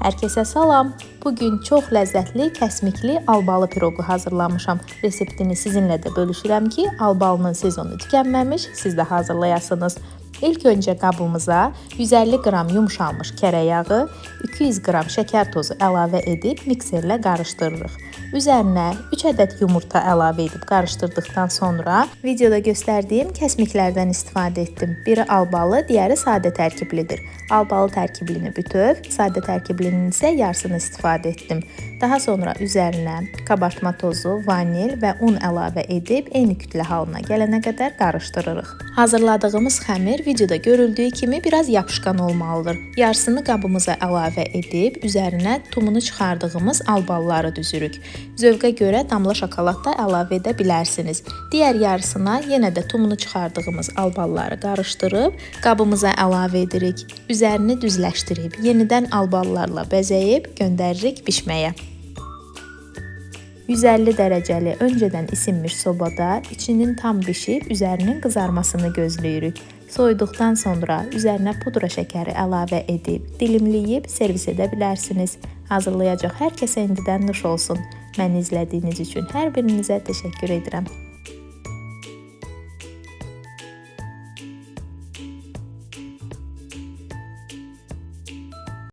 Hər kəsə salam. Bugün çox ləzzətli kəsmikli albalı piroqu hazırlamışam. Reseptini sizinlə də bölüşürəm ki, albalının sezonu tükənməmiş, siz də hazırlayasınız. İlk öncə qabımıza 150 qram yumşalmış kərə yağı, 200 qram şəkər tozu əlavə edib mikserlə qarışdırırıq. Üzərinə 3 ədəd yumurta əlavə edib qarışdırdıqdan sonra videoda göstərdiyim kəsmiklərdən istifadə etdim. Biri albalı, digəri sadə tərkiblidir. Albalı tərkiblini bütöv, sadə tərkiblinin isə yarısını istifadə etdim. Daha sonra üzərinə qabartma tozu, vanil və un əlavə edib eyni kütlə halına gələnə qədər qarışdırırıq. Hazırladığımız xəmir videoda görüldüyü kimi biraz yapışqan olmalıdır. Yarısını qabımıza əlavə edib üzərinə tumunu çıxardığımız albalıları düzürük. Zövqə görə damla şokolad da əlavə edə bilərsiniz. Digər yarısına yenə də tumunu çıxardığımız albalıları qarışdırıb qabımıza əlavə edirik. Üzerini düzləşdirib yenidən albalılarla bəzəyib göndəririk bişməyə. 150 dərəcəli öncədən isinmiş sobada içinin tam bişib üzərinin qızarmasını gözləyirik. Soyuduqdan sonra üzərinə pudra şəkəri əlavə edib dilimləyib servis edə bilərsiniz. Hazırlayacaq hər kəsə indidən nuş olsun. Məni izlədiyiniz üçün hər birinizə təşəkkür edirəm.